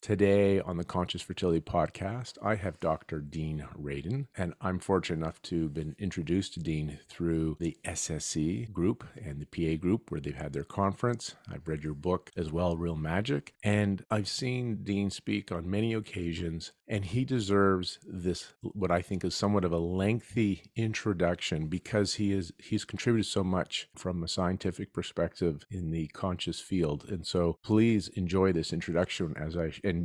Today on the Conscious Fertility podcast, I have Dr. Dean Radin, and I'm fortunate enough to have been introduced to Dean through the SSC group and the PA group where they've had their conference. I've read your book as well, Real Magic, and I've seen Dean speak on many occasions, and he deserves this, what I think is somewhat of a lengthy introduction because he's contributed so much from a scientific perspective in the conscious field. And so please enjoy this introduction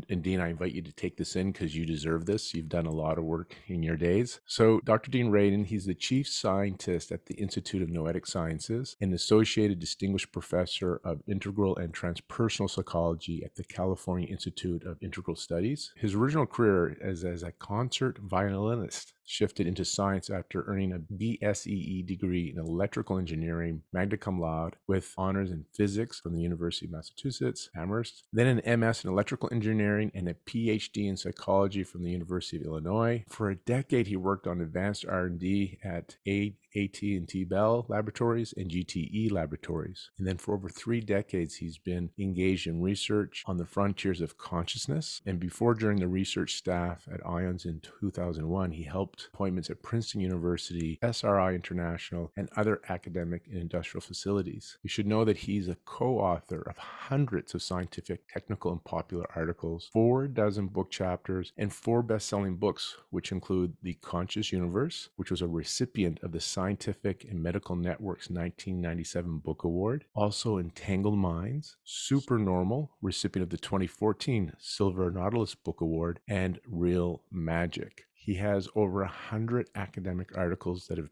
and Dean, I invite you to take this in because you deserve this. You've done a lot of work in your days. So Dr. Dean Radin, he's the chief scientist at the Institute of Noetic Sciences and associated distinguished professor of integral and transpersonal psychology at the California Institute of Integral Studies. His original career as a concert violinist shifted into science after earning a BSEE degree in electrical engineering, magna cum laude, with honors in physics from the University of Massachusetts, Amherst, then an MS in electrical engineering and a PhD in psychology from the University of Illinois. For a decade, he worked on advanced R&D at AT&T Bell Laboratories and GTE Laboratories. And then for over 3 decades, he's been engaged in research on the frontiers of consciousness. And before joining the research staff at IONS in 2001, he helped appointments at Princeton University, SRI International, and other academic and industrial facilities. You should know that he's a co-author of hundreds of scientific, technical, and popular articles, 4 dozen book chapters, and 4 best-selling books, which include The Conscious Universe, which was a recipient of the Scientific and Medical Network's 1997 Book Award. Also Entangled Minds, Supernormal, recipient of the 2014 Silver Nautilus Book Award, and Real Magic. He has over 100 academic articles that have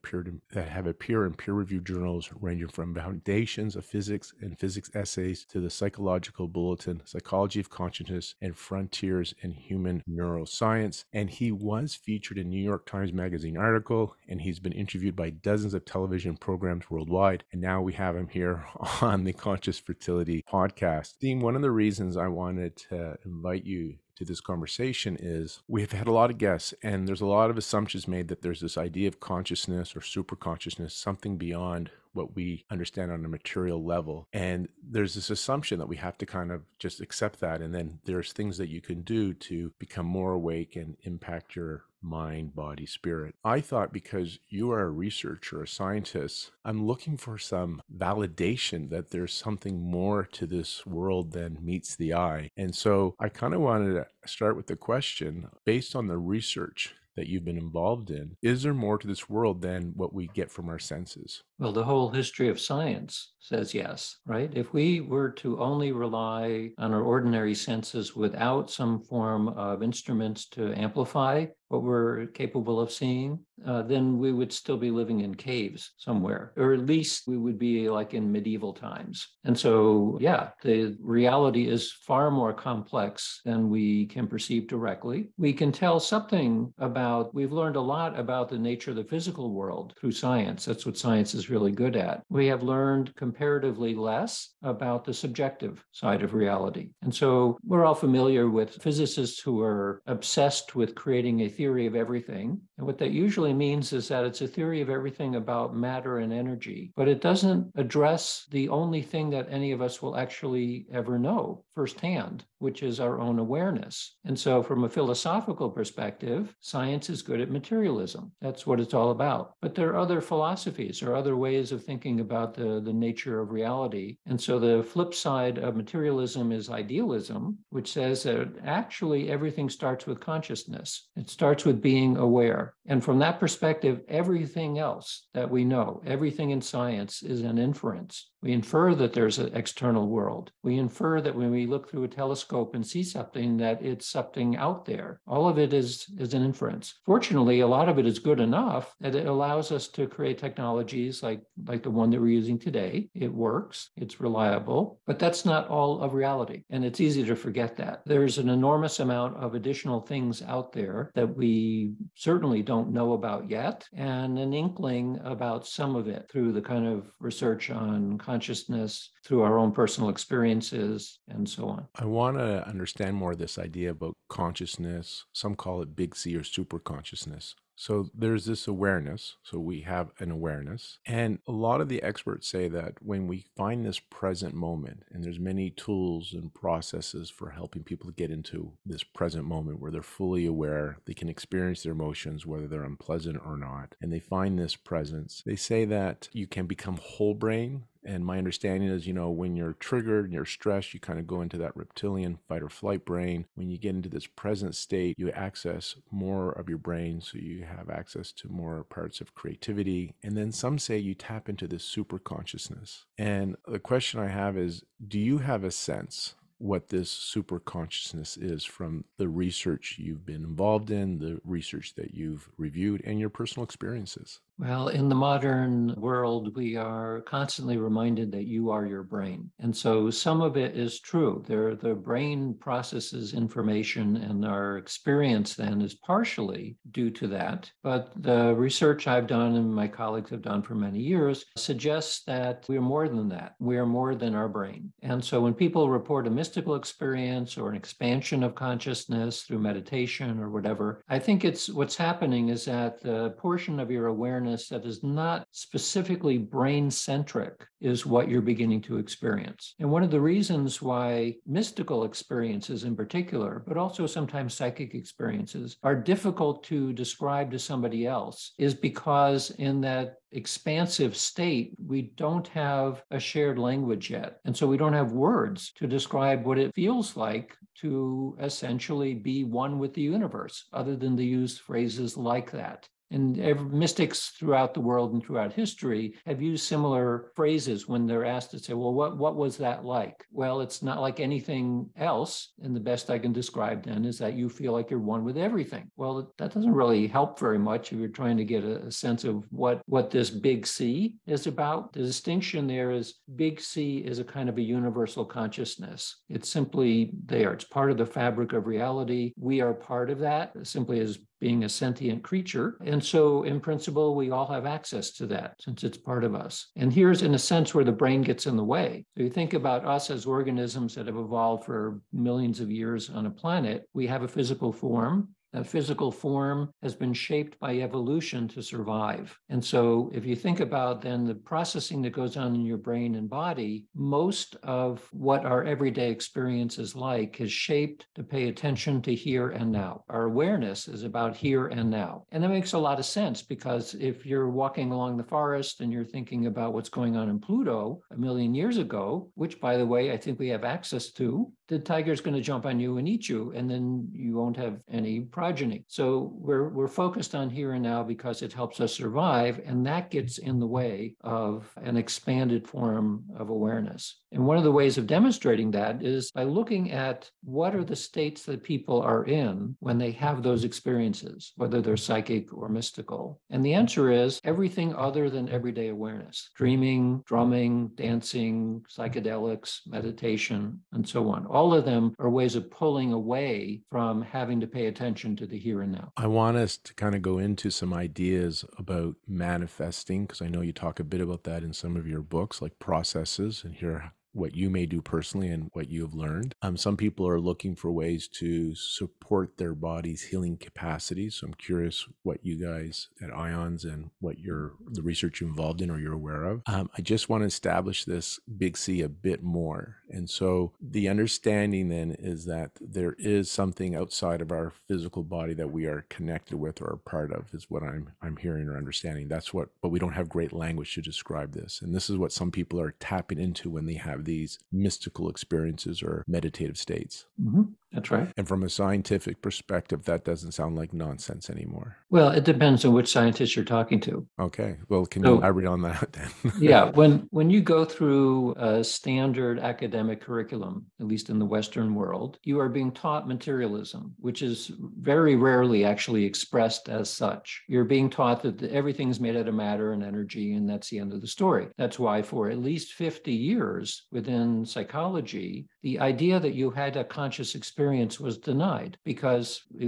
appeared in peer-reviewed journals ranging from Foundations of Physics and Physics Essays to the Psychological Bulletin, Psychology of Consciousness, and Frontiers in Human Neuroscience. And he was featured in New York Times Magazine article, and he's been interviewed by dozens of television programs worldwide. And now we have him here on the Conscious Fertility podcast. Dean, one of the reasons I wanted to invite you to this conversation is we've had a lot of guests and there's a lot of assumptions made that there's this idea of consciousness or super consciousness, something beyond what we understand on a material level. And there's this assumption that we have to kind of just accept that. And then there's things that you can do to become more awake and impact your mind, body, spirit. I thought because you are a researcher, a scientist, I'm looking for some validation that there's something more to this world than meets the eye. And so I kind of wanted to start with the question, based on the research that you've been involved in, is there more to this world than what we get from our senses? Well, the whole history of science says yes, right? If we were to only rely on our ordinary senses without some form of instruments to amplify what we're capable of seeing, then we would still be living in caves somewhere, or at least we would be like in medieval times. And so, yeah, the reality is far more complex than we can perceive directly. We can tell something about, we've learned a lot about the nature of the physical world through science. That's what science is really good at. We have learned comparatively less about the subjective side of reality. And so we're all familiar with physicists who are obsessed with creating a theory of everything. And what that usually means is that it's a theory of everything about matter and energy, but it doesn't address the only thing that any of us will actually ever know firsthand, which is our own awareness. And so from a philosophical perspective, science is good at materialism. That's what it's all about. But there are other philosophies or other ways of thinking about the nature of reality. And so the flip side of materialism is idealism, which says that actually everything starts with consciousness. It starts with being aware. And from that perspective, everything else that we know, everything in science is an inference. We infer that there's an external world. We infer that when we look through a telescope and see something, that it's something out there. All of it is an inference. Fortunately, a lot of it is good enough that it allows us to create technologies like the one that we're using today. It works, it's reliable, but that's not all of reality. And it's easy to forget that. There's an enormous amount of additional things out there that we certainly don't know about yet, and an inkling about some of it through the kind of research on consciousness, through our own personal experiences, and so on. I want to understand more of this idea about consciousness. Some call it big C or super consciousness. So there's this awareness. So we have an awareness. And a lot of the experts say that when we find this present moment, and there's many tools and processes for helping people to get into this present moment where they're fully aware, they can experience their emotions, whether they're unpleasant or not, and they find this presence. They say that you can become whole brain. And my understanding is, when you're triggered and you're stressed, you kind of go into that reptilian fight or flight brain. When you get into this present state, you access more of your brain. So you have access to more parts of creativity. And then some say you tap into this super consciousness. And the question I have is, do you have a sense what this super consciousness is from the research you've been involved in, the research that you've reviewed, and your personal experiences? Well, in the modern world, we are constantly reminded that you are your brain. And so some of it is true. The brain processes information, and our experience then is partially due to that. But the research I've done and my colleagues have done for many years suggests that we are more than that. We are more than our brain. And so when people report a mystical experience or an expansion of consciousness through meditation or whatever, I think what's happening is that the portion of your awareness that is not specifically brain-centric is what you're beginning to experience. And one of the reasons why mystical experiences in particular, but also sometimes psychic experiences, are difficult to describe to somebody else is because in that expansive state, we don't have a shared language yet. And so we don't have words to describe what it feels like to essentially be one with the universe, other than to use phrases like that. And mystics throughout the world and throughout history have used similar phrases when they're asked to say, well, what was that like? Well, it's not like anything else. And the best I can describe then is that you feel like you're one with everything. Well, that doesn't really help very much if you're trying to get a sense of what this big C is about. The distinction there is big C is a kind of a universal consciousness. It's simply there. It's part of the fabric of reality. We are part of that, simply as being a sentient creature. And so in principle, we all have access to that since it's part of us. And here's in a sense where the brain gets in the way. So you think about us as organisms that have evolved for millions of years on a planet, we have a physical form. That physical form has been shaped by evolution to survive. And so if you think about then the processing that goes on in your brain and body, most of what our everyday experience is like is shaped to pay attention to here and now. Our awareness is about here and now. And that makes a lot of sense because if you're walking along the forest and you're thinking about what's going on in Pluto a million years ago, which by the way, I think we have access to, the tiger's going to jump on you and eat you, and then you won't have any progeny. So we're focused on here and now because it helps us survive, and that gets in the way of an expanded form of awareness. And one of the ways of demonstrating that is by looking at what are the states that people are in when they have those experiences, whether they're psychic or mystical. And the answer is everything other than everyday awareness: dreaming, drumming, dancing, psychedelics, meditation, and so on. All of them are ways of pulling away from having to pay attention to the here and now. I want us to kind of go into some ideas about manifesting, because I know you talk a bit about that in some of your books, like processes, and hear what you may do personally and what you have learned. Some people are looking for ways to support their body's healing capacity. So I'm curious what you guys at IONS and what the research you're involved in or you're aware of. I just want to establish this big C a bit more. And so the understanding then is that there is something outside of our physical body that we are connected with or are part of, is what I'm hearing or understanding. But we don't have great language to describe this. And this is what some people are tapping into when they have these mystical experiences or meditative states. Mm-hmm. That's right. And from a scientific perspective, that doesn't sound like nonsense anymore. Well, it depends on which scientist you're talking to. Okay. Well, can you elaborate on that then? Yeah. When you go through a standard academic curriculum, at least in the Western world, you are being taught materialism, which is very rarely actually expressed as such. You're being taught that everything's made out of matter and energy, and that's the end of the story. That's why for at least 50 years within psychology, the idea that you had a conscious experience was denied because we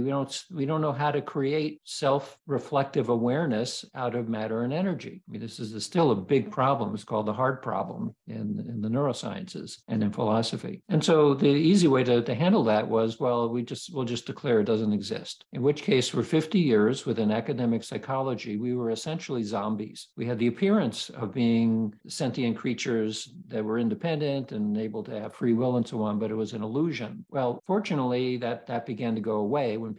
don't know how to create self-reflective awareness out of matter and energy. I mean, this is still a big problem. It's called the hard problem in the neurosciences and in philosophy. And so the easy way to handle that was, well, we'll just declare it doesn't exist. In which case, for 50 years within academic psychology, we were essentially zombies. We had the appearance of being sentient creatures that were independent and able to have free will and so on, but it was an illusion. Well, fortunately, that began to go away when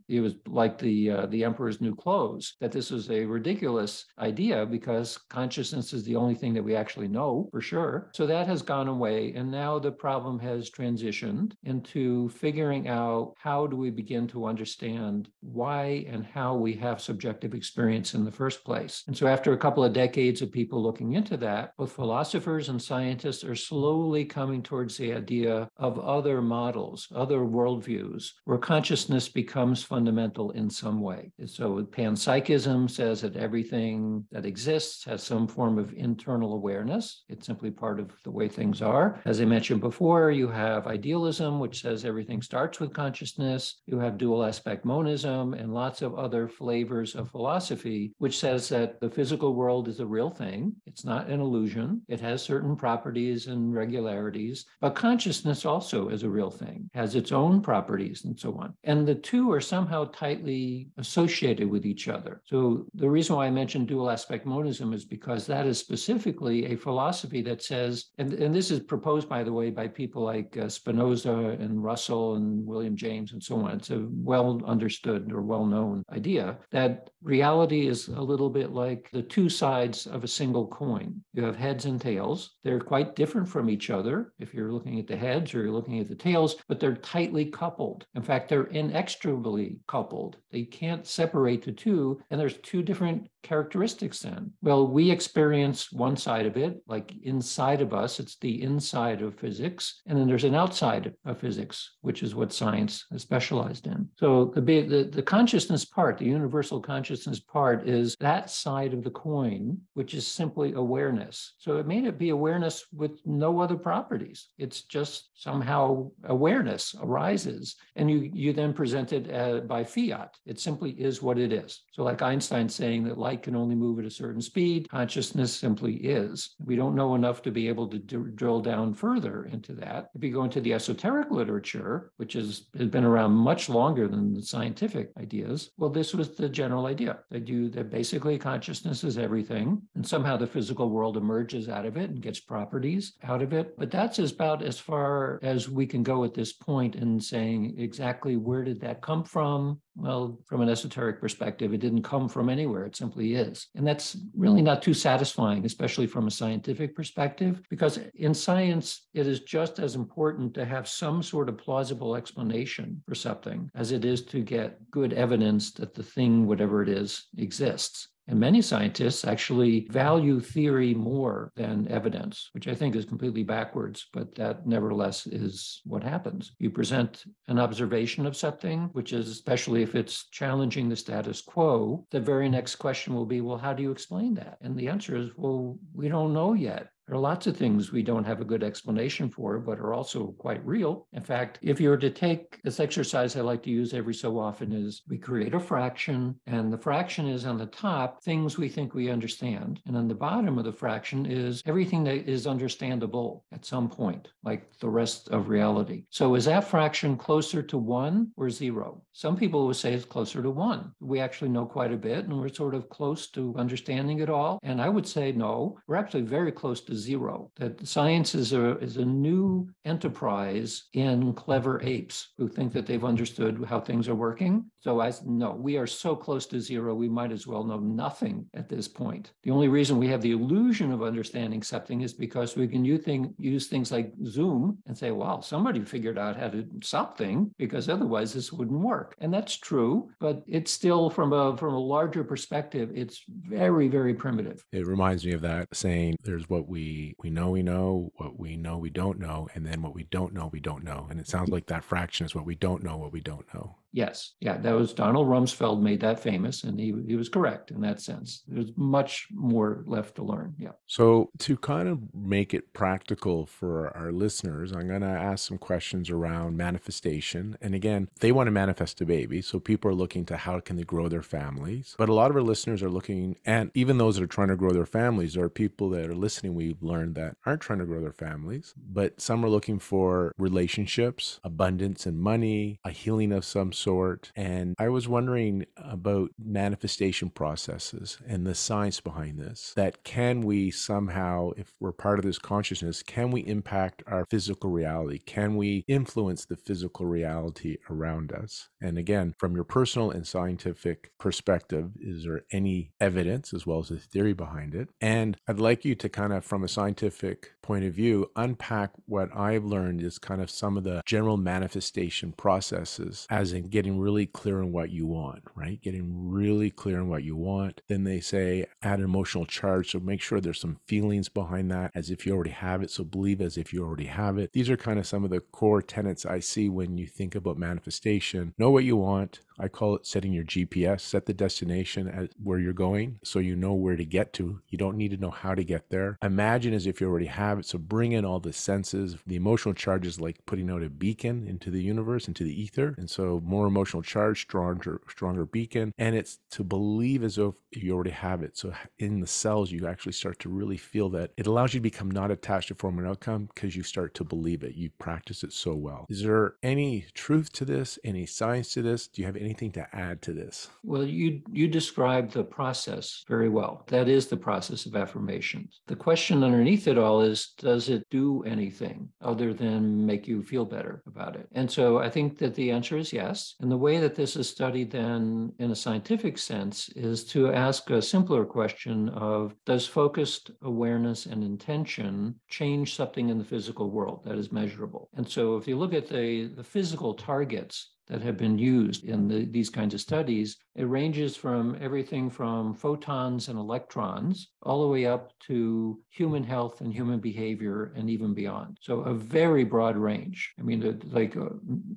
it was like the emperor's new clothes, that this was a ridiculous idea because consciousness is the only thing that we actually know for sure. So that has gone away. And now the problem has transitioned into figuring out how do we begin to understand why and how we have subjective experience in the first place. And so after a couple of decades of people looking into that, both philosophers and scientists are slowly coming towards the idea of other models, other worldviews, where consciousness becomes fundamental in some way. So panpsychism says that everything that exists has some form of internal awareness. It's simply part of the way things are. As I mentioned before, you have idealism, which says everything starts with consciousness. You have dual aspect monism and lots of other flavors of philosophy, which says that the physical world is a real thing. It's not an illusion. It has certain properties and regularities, but consciousness also is a real thing, has its own properties and so on. And the two are somehow tightly associated with each other. So the reason why I mentioned dual aspect monism is because that is specifically a philosophy that says, and this is proposed, by the way, by people like Spinoza and Russell and William James and so on. It's a well understood or well known idea that reality is a little bit like the two sides of a single coin. You have heads and tails. They're quite different from each other if you're looking at the heads or you're looking at the tails, but they're tightly coupled. In fact, they're inextricably coupled. They can't separate the two, and there's two different characteristics then. Well, we experience one side of it, like inside of us, it's the inside of physics, and then there's an outside of physics, which is what science is specialized in. So the consciousness part, the universal consciousness part, is that side of the coin, which is simply awareness. So it may not be awareness with no other properties. It's just somehow awareness arises, and you then present it by fiat. It simply is what it is. So like Einstein saying that light can only move at a certain speed, consciousness simply is. We don't know enough to be able to drill down further into that. If you go into the esoteric literature, which has been around much longer than the scientific ideas, well, this was the general idea that basically consciousness is everything, and somehow the physical world emerges out of it and gets properties out of it. But that's about as far as we can go at this point in saying exactly where did that come from. Well, from an esoteric perspective, it didn't come from anywhere. It simply is. And that's really not too satisfying, especially from a scientific perspective, because in science, it is just as important to have some sort of plausible explanation for something as it is to get good evidence that the thing, whatever it is, exists. And many scientists actually value theory more than evidence, which I think is completely backwards, but that nevertheless is what happens. You present an observation of something, which is, especially if it's challenging the status quo, the very next question will be, well, how do you explain that? And the answer is, well, we don't know yet. There are lots of things we don't have a good explanation for, but are also quite real. In fact, if you were to take this exercise I like to use every so often is we create a fraction, and the fraction is on the top, things we think we understand. And on the bottom of the fraction is everything that is understandable at some point, like the rest of reality. So is that fraction closer to 1 or 0? Some people will say it's closer to 1. We actually know quite a bit, and we're sort of close to understanding it all. And I would say, no, we're actually very close to 0. That science is a new enterprise in clever apes who think that they've understood how things are working. So no, we are so close to 0, we might as well know nothing at this point. The only reason we have the illusion of understanding something is because we can use things like Zoom and say, wow, somebody figured out how to something, because otherwise this wouldn't work. And that's true, but it's still from a larger perspective, it's very, very primitive. It reminds me of that saying, there's what we know, what we know we don't know, and then what we don't know we don't know. And it sounds like that fraction is what we don't know, what we don't know. Yes. Yeah, that was Donald Rumsfeld made that famous, and he was correct in that sense. There's much more left to learn. Yeah. So, to kind of make it practical for our listeners, I'm going to ask some questions around manifestation. And again, they want to manifest a baby. So, people are looking to how can they grow their families. But a lot of our listeners are looking, and even those that are trying to grow their families, there are people that are listening, we've learned, that aren't trying to grow their families. But some are looking for relationships, abundance and money, a healing of some sort. And I was wondering about manifestation processes and the science behind this. That can we somehow, if we're part of this consciousness, can we impact our physical reality? Can we influence the physical reality around us? And again, from your personal and scientific perspective, is there any evidence as well as a theory behind it? And I'd like you to kind of, from a scientific point of view, unpack what I've learned is kind of some of the general manifestation processes, as in getting really clear on what you want, right? Getting really clear on what you want. Then they say add an emotional charge. So make sure there's some feelings behind that as if you already have it. So believe as if you already have it. These are kind of some of the core tenets I see when you think about manifestation. Know what you want. I call it setting your GPS, set the destination at where you're going so you know where to get to. You don't need to know how to get there. Imagine as if you already have it. So bring in all the senses. The emotional charge is like putting out a beacon into the universe, into the ether. And so more emotional charge, stronger beacon. And it's to believe as though you already have it. So in the cells, you actually start to really feel that. It allows you to become not attached to form and outcome because you start to believe it. You practice it so well. Is there any truth to this? Any science to this? Do you have anything to add to this? Well, you described the process very well. That is the process of affirmations. The question underneath it all is, does it do anything other than make you feel better about it? And so I think that the answer is yes. And the way that this is studied then in a scientific sense is to ask a simpler question of, does focused awareness and intention change something in the physical world that is measurable? And so if you look at the physical targets that have been used in these kinds of studies, it ranges from everything from photons and electrons all the way up to human health and human behavior and even beyond. So a very broad range. I mean,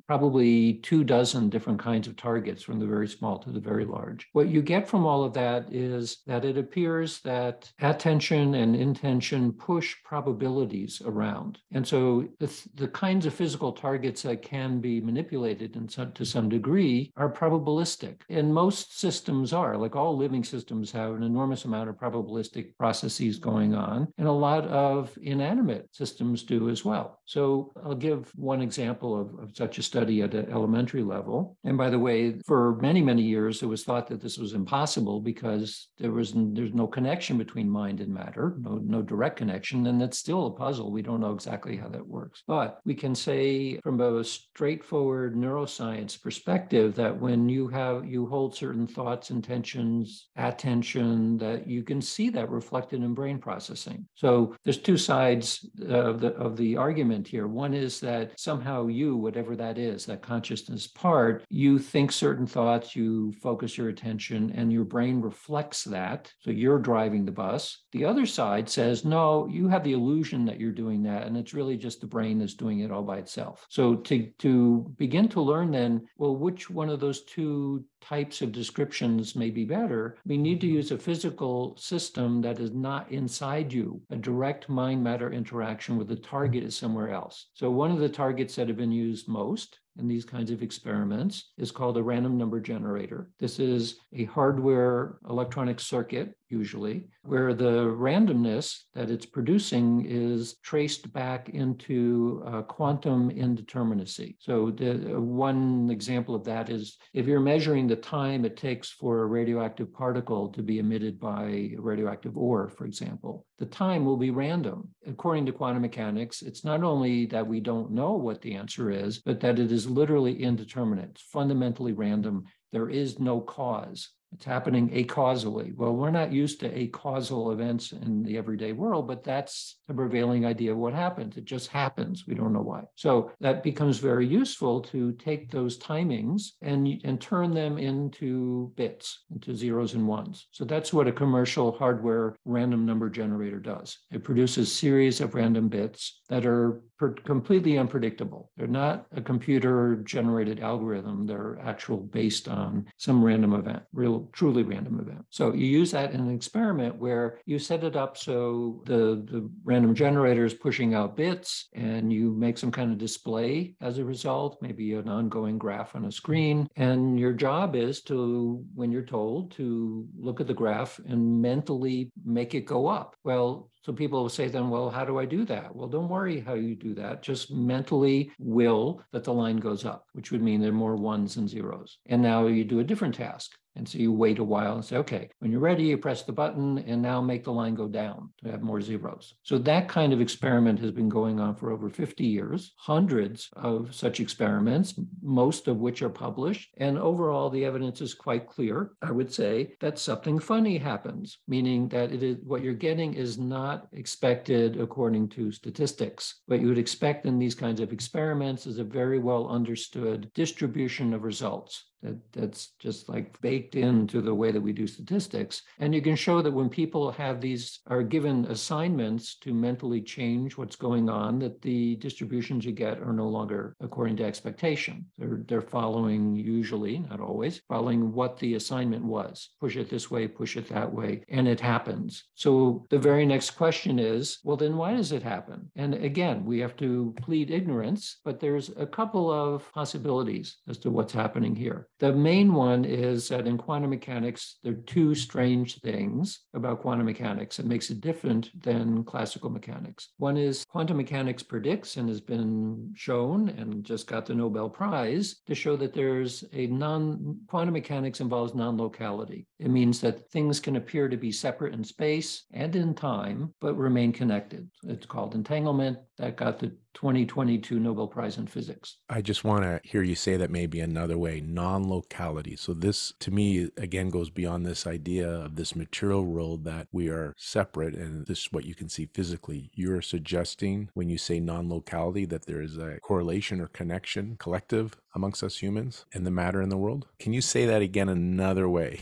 probably 24 different kinds of targets, from the very small to the very large. What you get from all of that is that it appears that attention and intention push probabilities around. And so the kinds of physical targets that can be manipulated to some degree are probabilistic. And most systems are, like all living systems have an enormous amount of probabilistic processes going on, and a lot of inanimate systems do as well. So I'll give one example of such a study at an elementary level. And by the way, for many, many years, it was thought that this was impossible because there's no connection between mind and matter, no direct connection, and it's still a puzzle. We don't know exactly how that works. But we can say from a straightforward neuroscience perspective that when you hold certain thoughts, intentions, attention, that you can see that reflected in brain processing. So there's two sides of the argument here. One is that somehow you, whatever that is, that consciousness part, you think certain thoughts, you focus your attention, and your brain reflects that. So you're driving the bus. The other side says, no, you have the illusion that you're doing that, and it's really just the brain that's doing it all by itself. So to begin to learn then, well, which one of those two types of descriptions may be better? We need to use a physical system that is not inside you, a direct mind-matter interaction where the target is somewhere else. So one of the targets that have been used most in these kinds of experiments is called a random number generator. This is a hardware electronic circuit, usually, where the randomness that it's producing is traced back into quantum indeterminacy. So one example of that is if you're measuring the time it takes for a radioactive particle to be emitted by a radioactive ore, for example, the time will be random. According to quantum mechanics, it's not only that we don't know what the answer is, but that it is literally indeterminate. It's fundamentally random. There is no cause. It's happening acausally. Well, we're not used to acausal events in the everyday world, but that's the prevailing idea of what happens. It just happens. We don't know why. So that becomes very useful to take those timings and turn them into bits, into zeros and ones. So that's what a commercial hardware random number generator does. It produces series of random bits that are completely unpredictable. They're not a computer-generated algorithm. They're actual based on some random event, truly random event. So you use that in an experiment where you set it up so the random generator is pushing out bits, and you make some kind of display as a result, maybe an ongoing graph on a screen. And your job is to, when you're told, to look at the graph and mentally make it go up. Well, so people will say then, well, how do I do that? Well, don't worry how you do that. Just mentally will that the line goes up, which would mean there are more ones than zeros. And now you do a different task. And so you wait a while and say, okay, when you're ready, you press the button and now make the line go down to have more zeros. So that kind of experiment has been going on for over 50 years, hundreds of such experiments, most of which are published. And overall, the evidence is quite clear, I would say, that something funny happens, meaning that it is what you're getting is not expected according to statistics. What you would expect in these kinds of experiments is a very well understood distribution of results. That's just like baked into the way that we do statistics. And you can show that when people are given assignments to mentally change what's going on, that the distributions you get are no longer according to expectation. They're following, usually, not always, following what the assignment was. Push it this way, push it that way, and it happens. So the very next question is, well, then why does it happen? And again, we have to plead ignorance, but there's a couple of possibilities as to what's happening here. The main one is that in quantum mechanics, there are two strange things about quantum mechanics that makes it different than classical mechanics. One is quantum mechanics predicts and has been shown and just got the Nobel Prize to show that quantum mechanics involves non-locality. It means that things can appear to be separate in space and in time, but remain connected. It's called entanglement. That got the 2022 Nobel Prize in Physics. I just want to hear you say that maybe another way, non-locality. So this, to me, again, goes beyond this idea of this material world that we are separate and this is what you can see physically. You're suggesting when you say non-locality that there is a correlation or connection, collective, amongst us humans and the matter in the world. Can you say that again another way,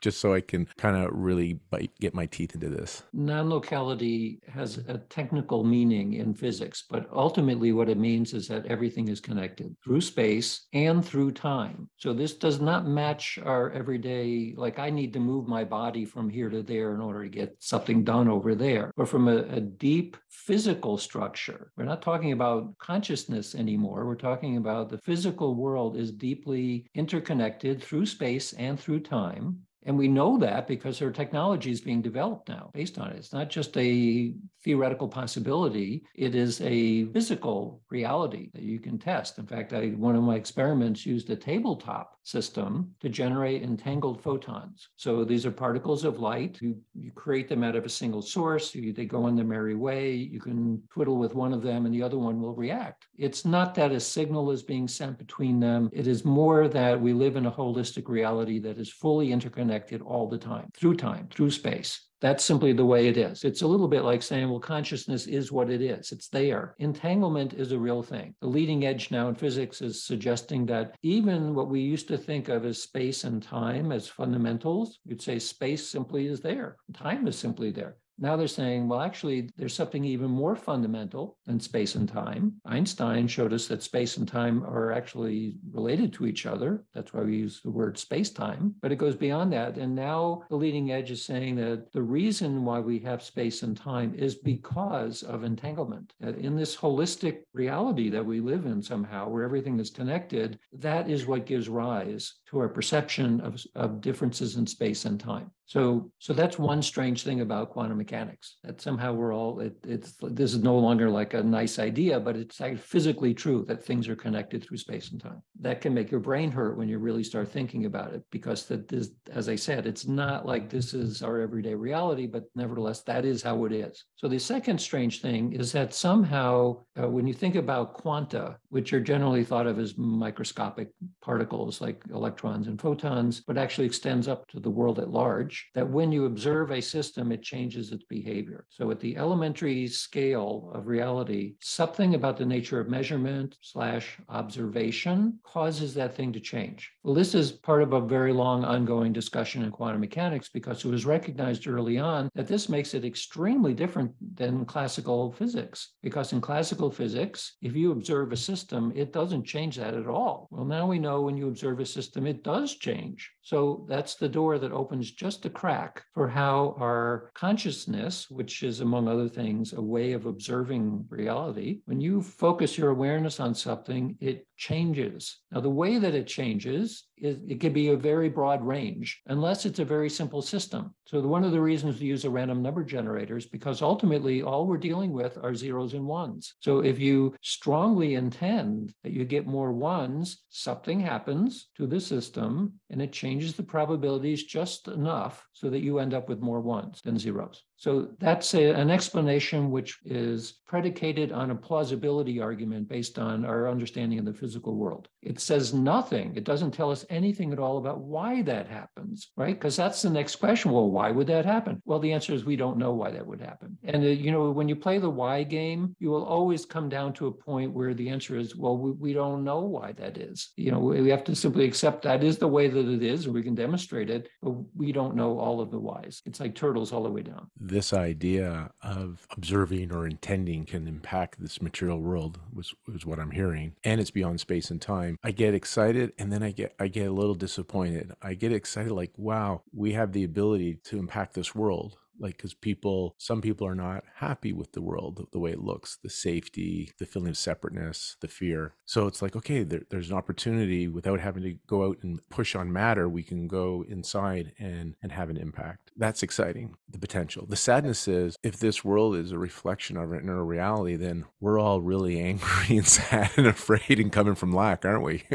just so I can kind of really get my teeth into this? Non-locality has a technical meaning in physics, but ultimately what it means is that everything is connected through space and through time. So this does not match our everyday, like I need to move my body from here to there in order to get something done over there, but from a deep physical structure. We're not talking about consciousness anymore. We're talking about the physical world is deeply interconnected through space and through time. And we know that because our technology is being developed now based on it. It's not just a theoretical possibility. It is a physical reality that you can test. In fact, one of my experiments used a tabletop system to generate entangled photons. So these are particles of light. You create them out of a single source. They go on their merry way. You can twiddle with one of them and the other one will react. It's not that a signal is being sent between them. It is more that we live in a holistic reality that is fully interconnected all the time, through space. That's simply the way it is. It's a little bit like saying, well, consciousness is what it is. It's there. Entanglement is a real thing. The leading edge now in physics is suggesting that even what we used to think of as space and time as fundamentals, you'd say space simply is there. Time is simply there. Now they're saying, well, actually, there's something even more fundamental than space and time. Einstein showed us that space and time are actually related to each other. That's why we use the word space-time, but it goes beyond that. And now the leading edge is saying that the reason why we have space and time is because of entanglement. That in this holistic reality that we live in somehow, where everything is connected, that is what gives rise to our perception of differences in space and time. So that's one strange thing about quantum mechanics, that somehow we're all, this is no longer like a nice idea, but it's like physically true that things are connected through space and time. That can make your brain hurt when you really start thinking about it, because that is, as I said, it's not like this is our everyday reality, but nevertheless, that is how it is. So the second strange thing is that somehow, when you think about quanta, which are generally thought of as microscopic particles like electrons and photons, but actually extends up to the world at large, that when you observe a system, it changes its behavior. So at the elementary scale of reality, something about the nature of measurement / observation causes that thing to change. Well, this is part of a very long ongoing discussion in quantum mechanics, because it was recognized early on that this makes it extremely different than classical physics. Because in classical physics, if you observe a system, it doesn't change that at all. Well, now we know when you observe a system, it does change. So that's the door that opens just a crack for how our consciousness, which is, among other things, a way of observing reality, when you focus your awareness on something, it changes. Now, the way that it changes is it can be a very broad range, unless it's a very simple system. So one of the reasons we use a random number generator is because ultimately all we're dealing with are zeros and ones. So if you strongly intend that you get more ones, something happens to the system and it changes the probabilities just enough so that you end up with more ones than zeros. So that's an explanation which is predicated on a plausibility argument based on our understanding of the physical world. It says nothing. It doesn't tell us anything at all about why that happens, right? Because that's the next question. Well, why would that happen? Well, the answer is we don't know why that would happen. And, when you play the why game, you will always come down to a point where the answer is, well, we don't know why that is. We have to simply accept that is the way that it is, and we can demonstrate it, but we don't know all of the whys. It's like turtles all the way down. This idea of observing or intending can impact this material world was what I'm hearing, and it's beyond space and time. I get excited, and then I get a little disappointed. I get excited, like, wow, we have the ability to impact this world. Like, because some people are not happy with the world, the way it looks, the safety, the feeling of separateness, the fear. So it's like, okay, there's an opportunity without having to go out and push on matter. We can go inside and have an impact. That's exciting, the potential. The sadness is, if this world is a reflection of our inner reality, then we're all really angry and sad and afraid and coming from lack, aren't we?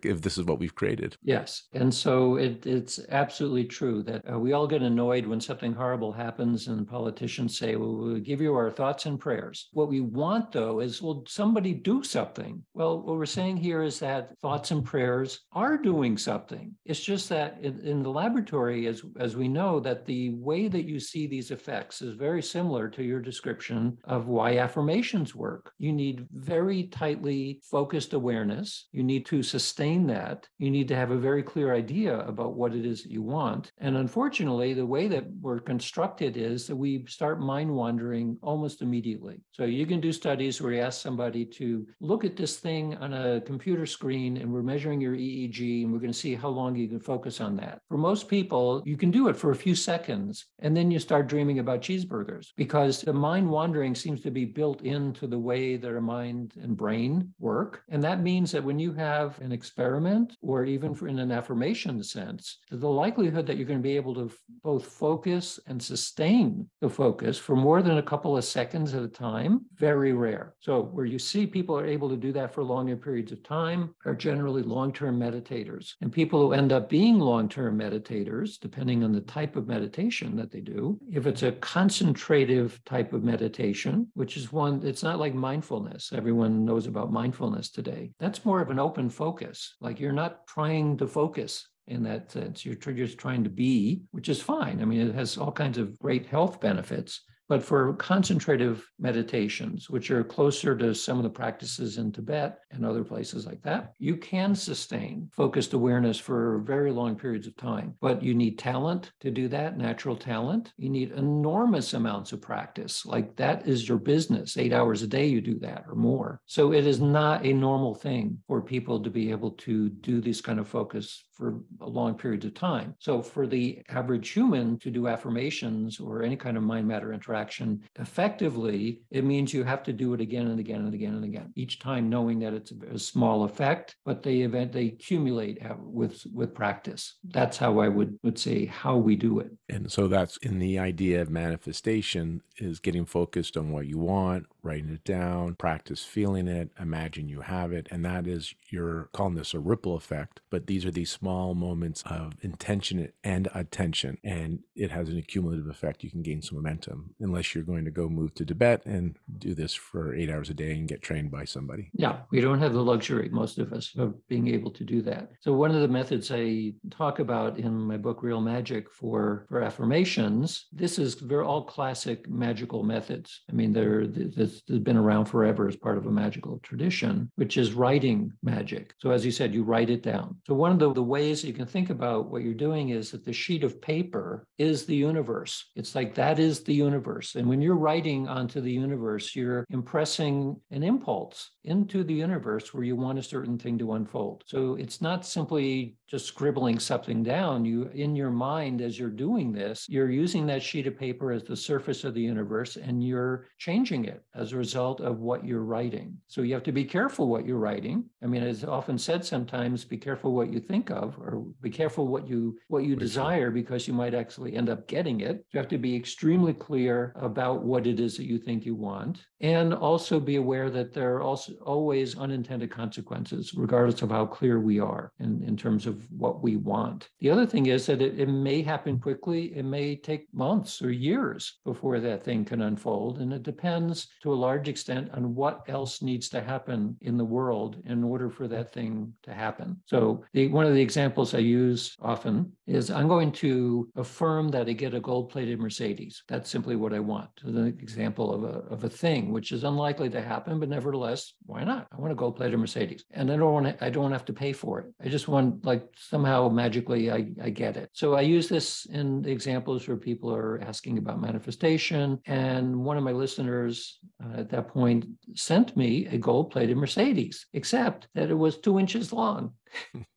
If this is what we've created. Yes. And so it's absolutely true that we all get annoyed when something horrible happens and politicians say, well, we'll give you our thoughts and prayers. What we want, though, is, well, somebody do something. Well, what we're saying here is that thoughts and prayers are doing something. It's just that in the laboratory, as we know, that the way that you see these effects is very similar to your description of why affirmations work. You need very tightly focused awareness. You need to sustain that. You need to have a very clear idea about what it is that you want. And unfortunately, the way that we're constructed is that we start mind wandering almost immediately. So you can do studies where you ask somebody to look at this thing on a computer screen, and we're measuring your EEG, and we're going to see how long you can focus on that. For most people, you can do it for a few seconds, and then you start dreaming about cheeseburgers, because the mind wandering seems to be built into the way that our mind and brain work. And that means that when you have an experiment, or even in an affirmation sense, the likelihood that you're going to be able to both focus and sustain the focus for more than a couple of seconds at a time, very rare. So where you see people are able to do that for longer periods of time are generally long-term meditators. And people who end up being long-term meditators, depending on the type of meditation that they do, if it's a concentrative type of meditation, which is one, it's not like mindfulness. Everyone knows about mindfulness today. That's more of an open focus. Like, you're not trying to focus in that sense. You're just trying to be, which is fine. I mean, it has all kinds of great health benefits. But for concentrative meditations, which are closer to some of the practices in Tibet and other places like that, you can sustain focused awareness for very long periods of time. But you need talent to do that, natural talent. You need enormous amounts of practice. Like, that is your business. 8 hours a day you do that or more. So it is not a normal thing for people to be able to do this kind of focus for a long period of time. So for the average human to do affirmations or any kind of mind-matter interaction interaction effectively, it means you have to do it again and again and again and again, each time knowing that it's a small effect, but they accumulate with practice. That's how I would say how we do it. And so that's in the idea of manifestation is getting focused on what you want, writing it down, practice feeling it, imagine you have it. And that is, you're calling this a ripple effect, but these are these small moments of intention and attention, and it has an accumulative effect. You can gain some momentum, unless you're going to go move to Tibet and do this for 8 hours a day and get trained by somebody. Yeah, we don't have the luxury, most of us, of being able to do that. So one of the methods I talk about in my book, Real Magic, for affirmations, they're all classic magical methods. I mean, they've been around forever as part of a magical tradition, which is writing magic. So as you said, you write it down. So one of the ways you can think about what you're doing is that the sheet of paper is the universe. It's like that is the universe. And when you're writing onto the universe, you're impressing an impulse into the universe where you want a certain thing to unfold. So it's not simply just scribbling something down. You, in your mind, as you're doing this, you're using that sheet of paper as the surface of the universe, and you're changing it as a result of what you're writing. So you have to be careful what you're writing. I mean, it's often said sometimes, be careful what you think of, or be careful what you desire, because you might actually end up getting it. You have to be extremely clear about what it is that you think you want, and also be aware that there are also always unintended consequences, regardless of how clear we are in terms of what we want. The other thing is that it may happen quickly. It may take months or years before that thing can unfold. And it depends to a large extent on what else needs to happen in the world in order for that thing to happen. So one of the examples I use often is, I'm going to affirm that I get a gold-plated Mercedes. That's simply what I want. So the example of a thing which is unlikely to happen, but nevertheless, why not? I want a gold-plated Mercedes, and I don't have to pay for it. I just want, like, somehow magically I get it. So I use this in examples where people are asking about manifestation, and one of my listeners at that point sent me a gold-plated Mercedes, except that it was 2 inches long.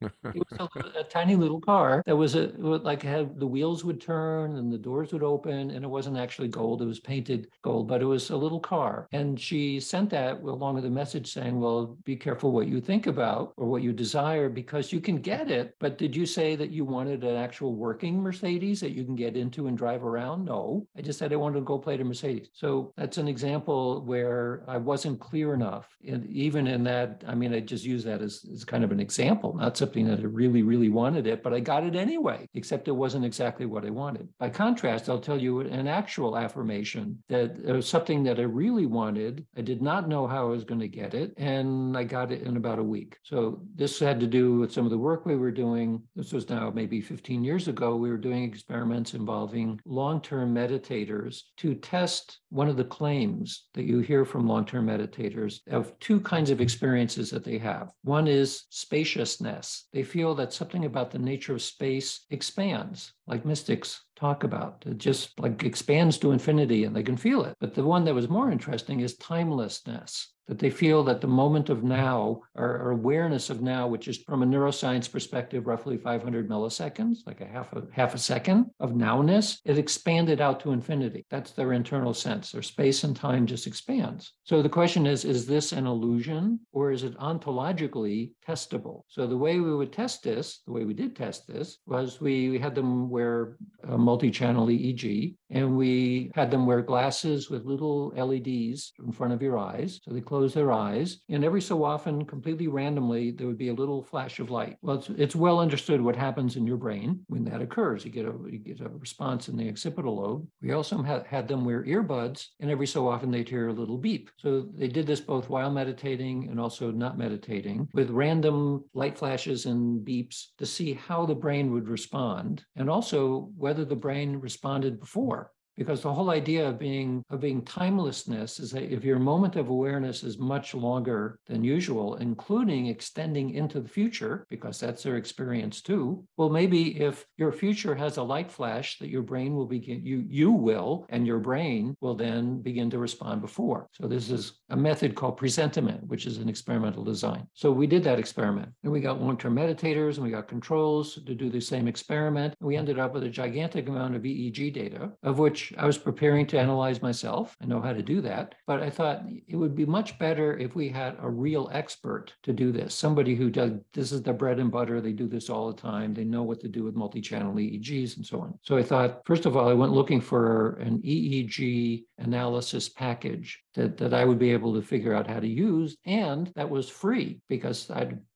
It was a tiny little car that was the wheels would turn and the doors would open, and it wasn't actually gold. It was painted gold, but it was a little car. And she sent that along with a message saying, well, be careful what you think about or what you desire, because you can get it. But did you say that you wanted an actual working Mercedes that you can get into and drive around? No, I just said I wanted to go play a Mercedes. So that's an example where I wasn't clear enough. And even in that, I mean, I just use that as kind of an example, not something that I really, really wanted it, but I got it anyway, except it wasn't exactly what I wanted. By contrast, I'll tell you an actual affirmation that it was something that I really wanted. I did not know how I was going to get it, and I got it in about a week. So this had to do with some of the work we were doing. This was now maybe 15 years ago. We were doing experiments involving long-term meditators to test one of the claims that you hear from long-term meditators of two kinds of experiences that they have. One is spaciousness. They feel that something about the nature of space expands, like mystics talk about. It just like expands to infinity, and they can feel it. But the one that was more interesting is timelessness, that they feel that the moment of now, or awareness of now, which is from a neuroscience perspective, roughly 500 milliseconds, like a half a second of nowness, it expanded out to infinity. That's their internal sense. Their space and time just expands. So the question is this an illusion, or is it ontologically testable? So the way we would test this, the way we did test this, was we had them wear a multi-channel EEG, and we had them wear glasses with little LEDs in front of your eyes. So they close their eyes, and every so often, completely randomly, there would be a little flash of light. Well, it's well understood what happens in your brain when that occurs. You get a response in the occipital lobe. We also had them wear earbuds, and every so often they'd hear a little beep. So they did this both while meditating and also not meditating, with random light flashes and beeps to see how the brain would respond, and also whether the brain responded before. Because the whole idea of being timelessness is that if your moment of awareness is much longer than usual, including extending into the future, because that's their experience too, well, maybe if your future has a light flash, that your brain will begin, you will, and your brain will then begin to respond before. So this is a method called presentiment, which is an experimental design. So we did that experiment, and we got long-term meditators, and we got controls to do the same experiment. And we ended up with a gigantic amount of EEG data, of which research. I was preparing to analyze myself. I know how to do that. But I thought it would be much better if we had a real expert to do this, somebody who does, this is their bread and butter. They do this all the time. They know what to do with multi-channel EEGs and so on. So I thought, first of all, I went looking for an EEG analysis package that I would be able to figure out how to use, and that was free because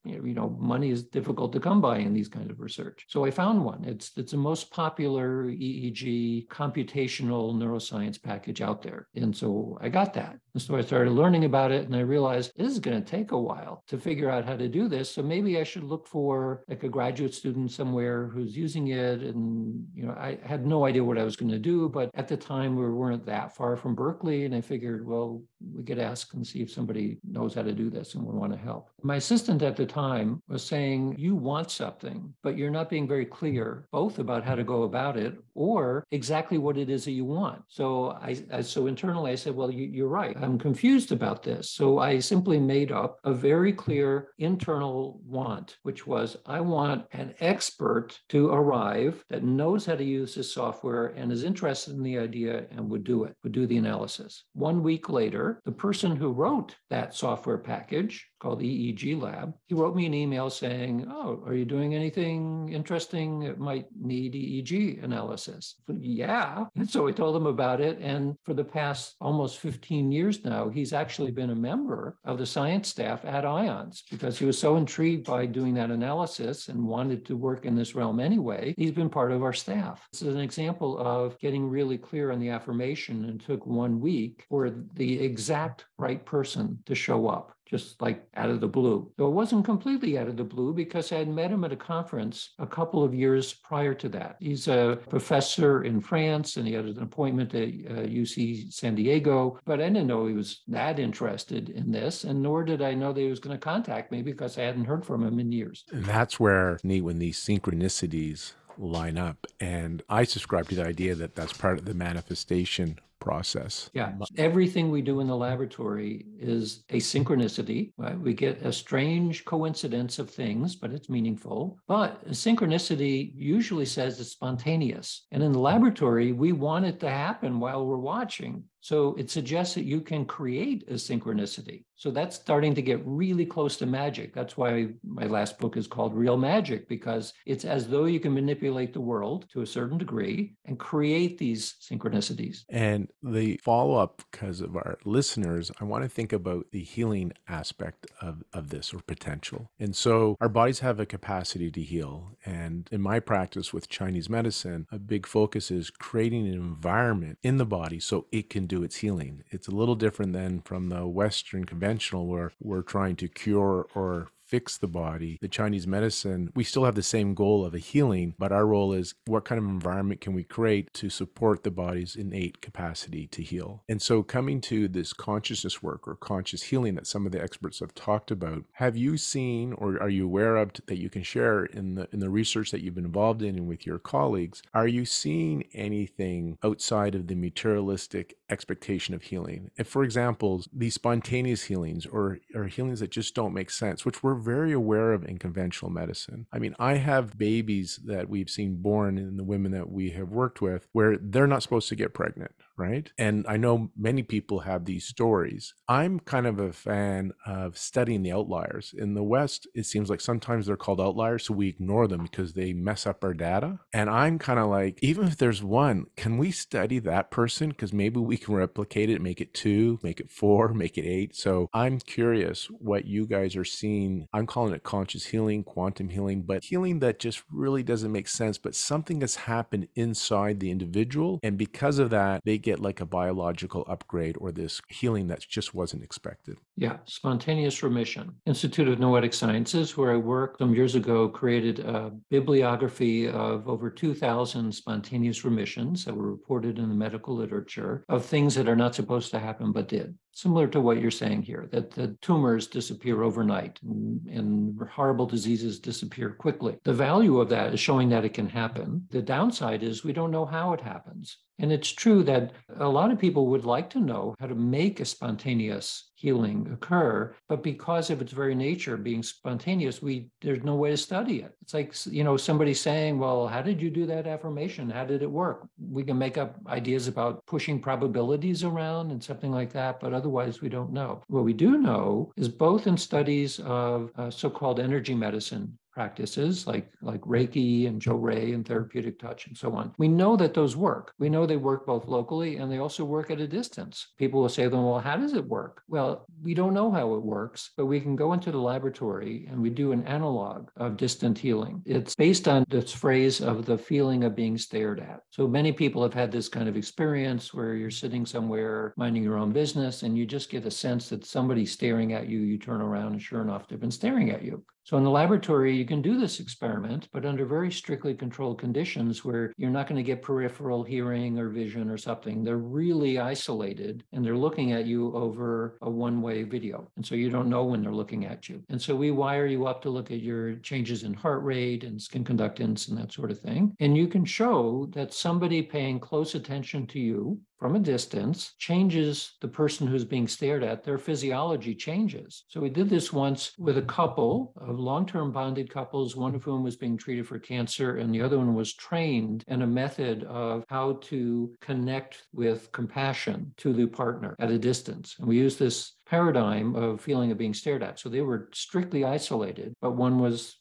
money is difficult to come by in these kinds of research. So I found one. It's the most popular EEG computational neuroscience package out there. And so I got that. And so I started learning about it, and I realized this is going to take a while to figure out how to do this. So maybe I should look for like a graduate student somewhere who's using it. And, I had no idea what I was going to do, but at the time we weren't that far from Berkeley. And I figured, well, we could ask and see if somebody knows how to do this and would want to help. My assistant at the time was saying, you want something, but you're not being very clear both about how to go about it or exactly what it is that you want. So so internally I said, well, you're right. I'm confused about this. So I simply made up a very clear internal want, which was I want an expert to arrive that knows how to use this software and is interested in the idea and would do the analysis. 1 week later, the person who wrote that software package called EEG Lab, he wrote me an email saying, oh, are you doing anything interesting that might need EEG analysis? Yeah. And so I told him about it. And for the past almost 15 years now, he's actually been a member of the science staff at IONS because he was so intrigued by doing that analysis and wanted to work in this realm anyway. He's been part of our staff. This is an example of getting really clear on the affirmation, and took 1 week for the exact right person to show up, just like out of the blue. So it wasn't completely out of the blue because I had met him at a conference a couple of years prior to that. He's a professor in France and he had an appointment at UC San Diego, but I didn't know he was that interested in this, and nor did I know that he was going to contact me because I hadn't heard from him in years. And that's where neat when these synchronicities line up. And I subscribe to the idea that that's part of the manifestation process. Yeah, everything we do in the laboratory is a synchronicity, right? We get a strange coincidence of things, but it's meaningful. But a synchronicity usually says it's spontaneous. And in the laboratory, we want it to happen while we're watching. So it suggests that you can create a synchronicity. So that's starting to get really close to magic. That's why my last book is called Real Magic, because it's as though you can manipulate the world to a certain degree and create these synchronicities. And the follow-up, because of our listeners, I want to think about the healing aspect of this, or potential. And so our bodies have a capacity to heal. And in my practice with Chinese medicine, a big focus is creating an environment in the body so it can do its healing. It's a little different than from the Western conventional where we're trying to cure or fix the body. The Chinese medicine, we still have the same goal of a healing, but our role is what kind of environment can we create to support the body's innate capacity to heal. And so coming to this consciousness work or conscious healing that some of the experts have talked about, have you seen or are you aware of that you can share in the research that you've been involved in and with your colleagues? Are you seeing anything outside of the materialistic expectation of healing? And for example, these spontaneous healings or healings that just don't make sense, which we're very aware of in conventional medicine. I mean, I have babies that we've seen born in the women that we have worked with where they're not supposed to get pregnant, right? And I know many people have these stories. I'm kind of a fan of studying the outliers. In the West, it seems like sometimes they're called outliers, so we ignore them because they mess up our data. And I'm kind of like, even if there's one, can we study that person? Because maybe we can replicate it, make it 2, make it 4, make it 8. So I'm curious what you guys are seeing. I'm calling it conscious healing, quantum healing, but healing that just really doesn't make sense, but something has happened inside the individual. And because of that, they get like a biological upgrade or this healing that just wasn't expected. Yeah, spontaneous remission. Institute of Noetic Sciences, where I worked some years ago, created a bibliography of over 2,000 spontaneous remissions that were reported in the medical literature of things that are not supposed to happen but did. Similar to what you're saying here, that the tumors disappear overnight and horrible diseases disappear quickly. The value of that is showing that it can happen. The downside is we don't know how it happens. And it's true that a lot of people would like to know how to make a spontaneous healing occur. But because of its very nature being spontaneous, there's no way to study it. It's like, somebody saying, well, how did you do that affirmation? How did it work? We can make up ideas about pushing probabilities around and something like that, but otherwise we don't know. What we do know is both in studies of so-called energy medicine practices like Reiki and Joe Ray and therapeutic touch and so on. We know that those work. We know they work both locally and they also work at a distance. People will say, well, how does it work? Well, we don't know how it works, but we can go into the laboratory and we do an analog of distant healing. It's based on this phrase of the feeling of being stared at. So many people have had this kind of experience where you're sitting somewhere minding your own business and you just get a sense that somebody's staring at you. You turn around and sure enough, they've been staring at you. So in the laboratory, you can do this experiment, but under very strictly controlled conditions where you're not going to get peripheral hearing or vision or something. They're really isolated and they're looking at you over a one-way video. And so you don't know when they're looking at you. And so we wire you up to look at your changes in heart rate and skin conductance and that sort of thing. And you can show that somebody paying close attention to you from a distance changes the person who's being stared at. Their physiology changes. So we did this once with a couple of long-term bonded couples, one of whom was being treated for cancer and the other one was trained in a method of how to connect with compassion to the partner at a distance. And we used this paradigm of feeling of being stared at. So they were strictly isolated, but one was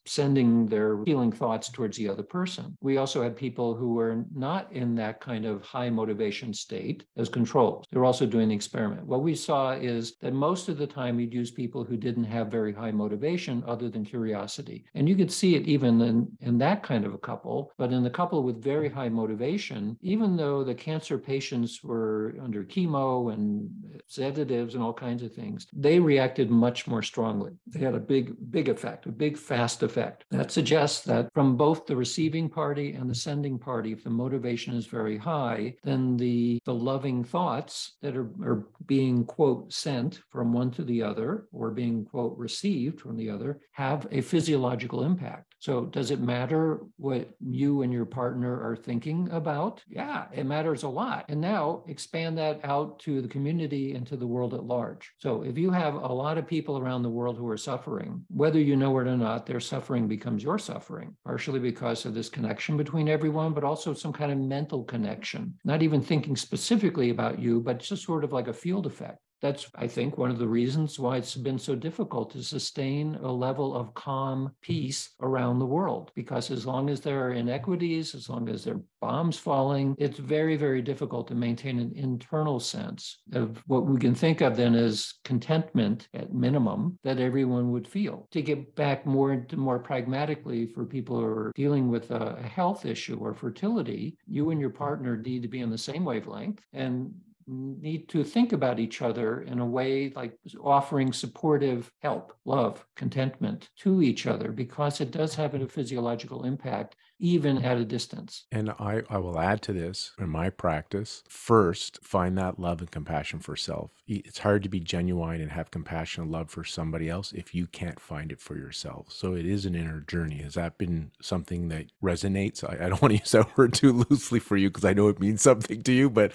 sending their healing thoughts towards the other person. We also had people who were not in that kind of high motivation state as controls. They were also doing the experiment. What we saw is that most of the time you'd use people who didn't have very high motivation other than curiosity. And you could see it even in that kind of a couple, but in the couple with very high motivation, even though the cancer patients were under chemo and sedatives and all kinds of things, they reacted much more strongly. They had a big effect, a big fast effect. That suggests that from both the receiving party and the sending party, if the motivation is very high, then the loving thoughts that are being, quote, sent from one to the other or being, quote, received from the other have a physiological impact. So does it matter what you and your partner are thinking about? Yeah, it matters a lot. And now expand that out to the community and to the world at large. So if you have a lot of people around the world who are suffering, whether you know it or not, their suffering becomes your suffering, partially because of this connection between everyone, but also some kind of mental connection, not even thinking specifically about you, but just sort of like a field effect. That's, I think, one of the reasons why it's been so difficult to sustain a level of calm peace around the world. Because as long as there are inequities, as long as there are bombs falling, it's very, very difficult to maintain an internal sense of what we can think of then as contentment at minimum that everyone would feel. To get back more pragmatically for people who are dealing with a health issue or fertility, you and your partner need to be on the same wavelength and need to think about each other in a way like offering supportive help, love, contentment to each other, because it does have a physiological impact even at a distance. And I will add to this in my practice. First, find that love and compassion for self. It's hard to be genuine and have compassion and love for somebody else if you can't find it for yourself. So it is an inner journey. Has that been something that resonates? I don't want to use that word too loosely for you because I know it means something to you, but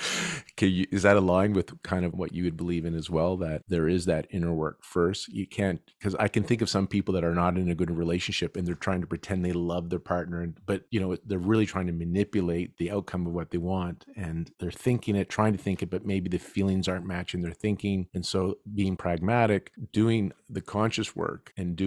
is that aligned with kind of what you would believe in as well, that there is that inner work first? You can't, because I can think of some people that are not in a good relationship and they're trying to pretend they love their partner, but they're really trying to manipulate the outcome of what they want, and they're thinking it, trying to think it, but maybe the feelings aren't matching their thinking. And so being pragmatic, doing the conscious work and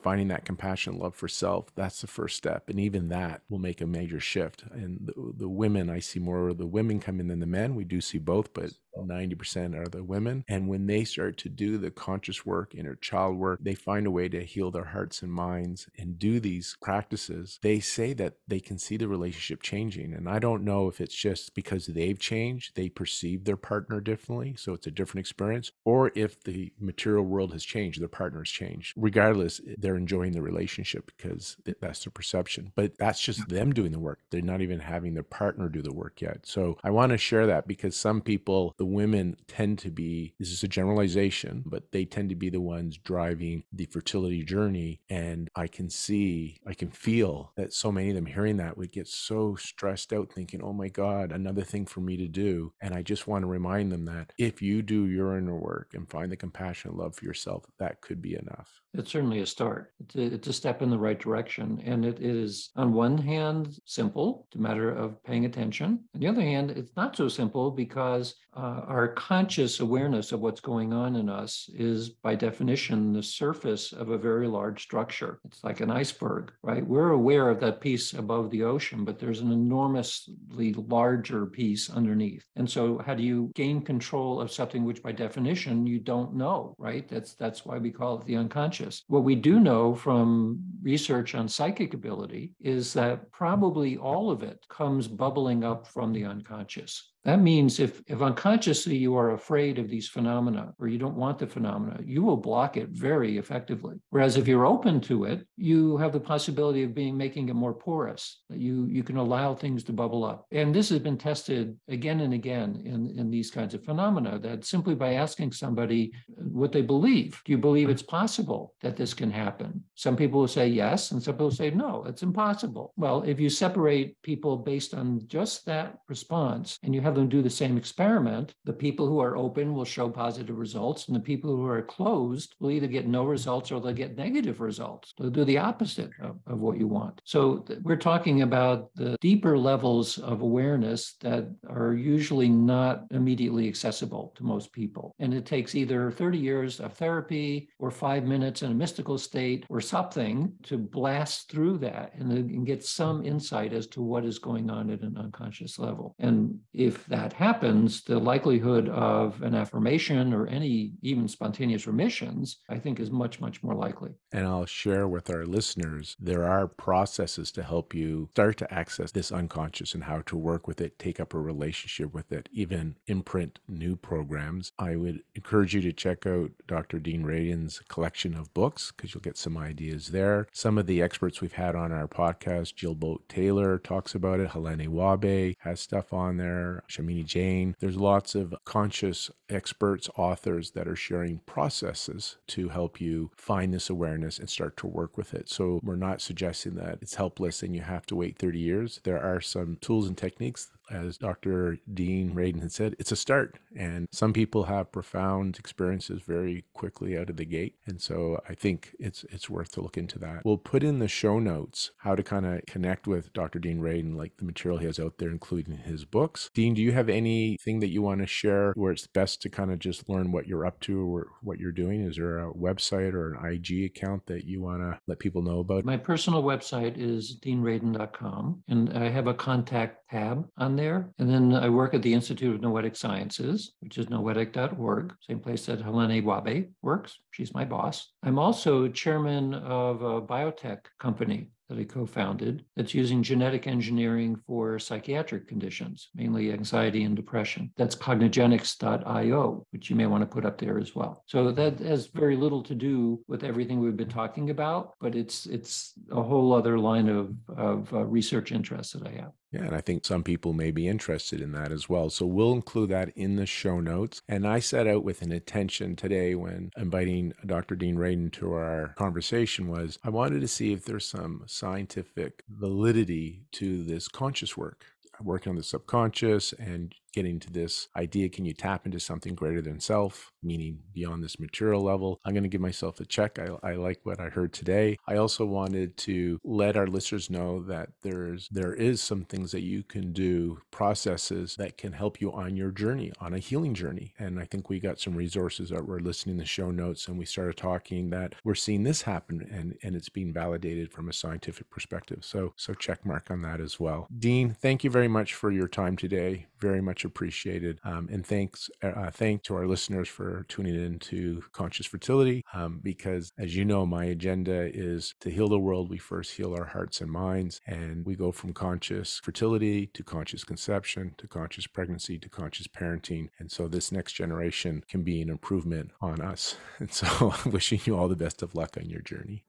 finding that compassion and love for self, that's the first step. And even that will make a major shift. And the women, I see more of the women come in than the men. We do see both, but 90% are the women. And when they start to do the conscious work, inner child work, they find a way to heal their hearts and minds and do these practices. They say that they can see the relationship changing. And I don't know if it's just because they've changed, they perceive their partner differently, so it's a different experience, or if the material world has changed, their partner has changed. Regardless, they're enjoying the relationship because that's their perception. But that's just them doing the work. They're not even having their partner do the work yet. So I want to share that because some people, the women tend to be, this is a generalization, but they tend to be the ones driving the fertility journey. And I can feel that so many of them hearing that would get so stressed out thinking, oh my God, another thing for me to do. And I just want to remind them that if you do your inner work and find the compassion and love for yourself, that could be enough. It's certainly a start. It's a step in the right direction. And it is, on one hand, simple. It's a matter of paying attention. On the other hand, it's not so simple because our conscious awareness of what's going on in us is, by definition, the surface of a very large structure. It's like an iceberg, right? We're aware of that piece above the ocean, but there's an enormously larger piece underneath. And so how do you gain control of something which, by definition, you don't know, right? That's why we call it the unconscious. What we do know from research on psychic ability is that probably all of it comes bubbling up from the unconscious. That means if unconsciously you are afraid of these phenomena or you don't want the phenomena, you will block it very effectively. Whereas if you're open to it, you have the possibility of making it more porous. You can allow things to bubble up. And this has been tested again and again in these kinds of phenomena, that simply by asking somebody what they believe, do you believe it's possible that this can happen? Some people will say yes, and some people will say no, it's impossible. Well, if you separate people based on just that response and you have them do the same experiment, the people who are open will show positive results, and the people who are closed will either get no results or they'll get negative results. They'll do the opposite of what you want. So we're talking about the deeper levels of awareness that are usually not immediately accessible to most people. And it takes either 30 years of therapy or 5 minutes in a mystical state or something to blast through that and get some insight as to what is going on at an unconscious level. And if that happens, the likelihood of an affirmation or any even spontaneous remissions, I think, is much, much more likely. And I'll share with our listeners, there are processes to help you start to access this unconscious and how to work with it, take up a relationship with it, even imprint new programs. I would encourage you to check out Dr. Dean Radin's collection of books because you'll get some ideas there. Some of the experts we've had on our podcast, Jill Boat Taylor talks about it. Helene Wabe has stuff on there. Shamini Jain. There's lots of conscious experts, authors that are sharing processes to help you find this awareness and start to work with it. So we're not suggesting that it's helpless and you have to wait 30 years. There are some tools and techniques. As Dr. Dean Radin had said, it's a start. And some people have profound experiences very quickly out of the gate. And so I think it's worth to look into that. We'll put in the show notes how to kind of connect with Dr. Dean Radin, like the material he has out there, including his books. Dean, do you have anything that you want to share where it's best to kind of just learn what you're up to or what you're doing? Is there a website or an IG account that you want to let people know about? My personal website is deanradin.com, and I have a contact tab on there. And then I work at the Institute of Noetic Sciences, which is noetic.org, same place that Helene Wabe works. She's my boss. I'm also chairman of a biotech company that I co-founded that's using genetic engineering for psychiatric conditions, mainly anxiety and depression. That's cognogenics.io, which you may want to put up there as well. So that has very little to do with everything we've been talking about, but it's a whole other line of research interests that I have. Yeah, and I think some people may be interested in that as well. So we'll include that in the show notes. And I set out with an intention today when inviting Dr. Dean Radin to our conversation was I wanted to see if there's some scientific validity to this conscious work. Working on the subconscious and getting to this idea, can you tap into something greater than self, meaning beyond this material level? I'm going to give myself a check. I like what I heard today. I also wanted to let our listeners know that there is some things that you can do, processes that can help you on your journey, on a healing journey. And I think we got some resources that we're listening to the show notes, and we started talking that we're seeing this happen and it's being validated from a scientific perspective. So check mark on that as well. Dean, thank you very much for your time today. Very much appreciated. And thanks to our listeners for tuning in to Conscious Fertility, because as you know, my agenda is to heal the world. We first heal our hearts and minds, and we go from conscious fertility to conscious conception to conscious pregnancy to conscious parenting. And so this next generation can be an improvement on us. And so I'm wishing you all the best of luck on your journey.